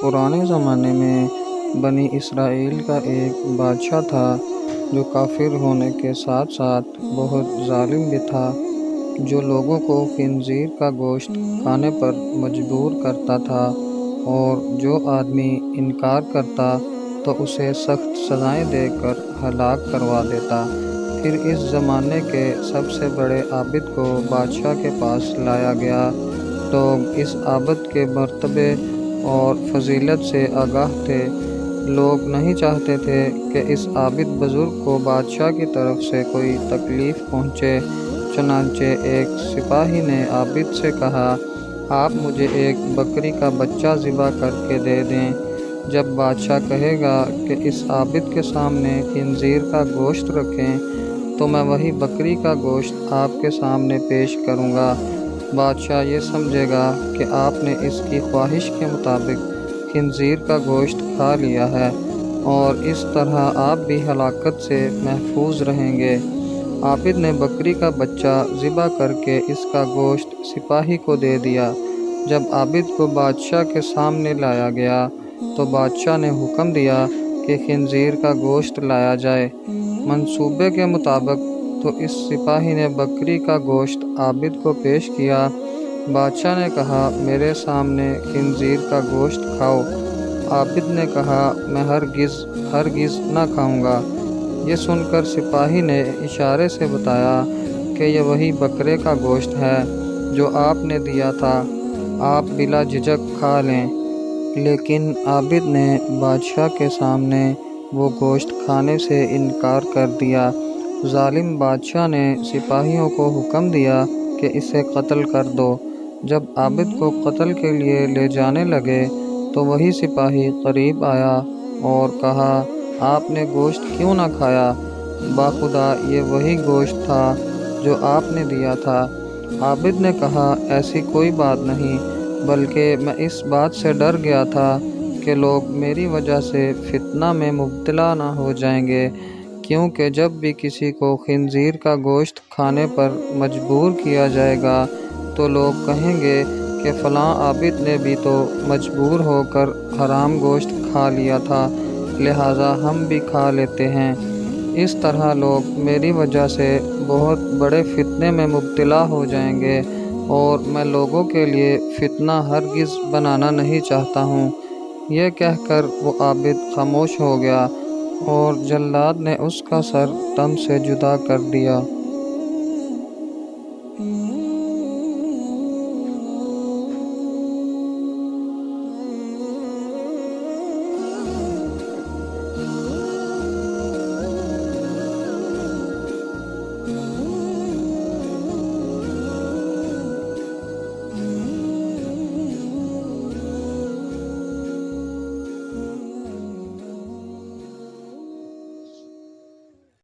پرانے زمانے میں بنی اسرائیل کا ایک بادشاہ تھا جو کافر ہونے کے ساتھ ساتھ بہت ظالم بھی تھا، جو لوگوں کو خنزیر کا گوشت کھانے پر مجبور کرتا تھا، اور جو آدمی انکار کرتا تو اسے سخت سزائیں دے کر ہلاک کروا دیتا۔ پھر اس زمانے کے سب سے بڑے عابد کو بادشاہ کے پاس لایا گیا۔ لوگ اس عابد کے مرتبے اور فضیلت سے آگاہ تھے۔ لوگ نہیں چاہتے تھے کہ اس عابد بزرگ کو بادشاہ کی طرف سے کوئی تکلیف پہنچے۔ چنانچہ ایک سپاہی نے عابد سے کہا، آپ مجھے ایک بکری کا بچہ ذبح کر کے دے دیں۔ جب بادشاہ کہے گا کہ اس عابد کے سامنے خنزیر کا گوشت رکھیں تو میں وہی بکری کا گوشت آپ کے سامنے پیش کروں گا۔ بادشاہ یہ سمجھے گا کہ آپ نے اس کی خواہش کے مطابق خنزیر کا گوشت کھا لیا ہے، اور اس طرح آپ بھی ہلاکت سے محفوظ رہیں گے۔ عابد نے بکری کا بچہ ذبح کر کے اس کا گوشت سپاہی کو دے دیا۔ جب عابد کو بادشاہ کے سامنے لایا گیا تو بادشاہ نے حکم دیا کہ خنزیر کا گوشت لایا جائے۔ منصوبے کے مطابق تو اس سپاہی نے بکری کا گوشت عابد کو پیش کیا۔ بادشاہ نے کہا، میرے سامنے خنزیر کا گوشت کھاؤ۔ عابد نے کہا، میں ہرگز نہ کھاؤں گا۔ یہ سن کر سپاہی نے اشارے سے بتایا کہ یہ وہی بکرے کا گوشت ہے جو آپ نے دیا تھا، آپ بلا جھجک کھا لیں۔ لیکن عابد نے بادشاہ کے سامنے وہ گوشت کھانے سے انکار کر دیا۔ ظالم بادشاہ نے سپاہیوں کو حکم دیا کہ اسے قتل کر دو۔ جب عابد کو قتل کے لیے لے جانے لگے تو وہی سپاہی قریب آیا اور کہا، آپ نے گوشت کیوں نہ کھایا؟ باخدا یہ وہی گوشت تھا جو آپ نے دیا تھا۔ عابد نے کہا، ایسی کوئی بات نہیں، بلکہ میں اس بات سے ڈر گیا تھا کہ لوگ میری وجہ سے فتنہ میں مبتلا نہ ہو جائیں گے، کیونکہ جب بھی کسی کو خنزیر کا گوشت کھانے پر مجبور کیا جائے گا تو لوگ کہیں گے کہ فلاں عابد نے بھی تو مجبور ہو کر حرام گوشت کھا لیا تھا، لہٰذا ہم بھی کھا لیتے ہیں۔ اس طرح لوگ میری وجہ سے بہت بڑے فتنے میں مبتلا ہو جائیں گے، اور میں لوگوں کے لیے فتنہ ہرگز بنانا نہیں چاہتا ہوں۔ یہ کہہ کر وہ عابد خاموش ہو گیا، اور جلاد نے اس کا سر تن سے جدا کر دیا۔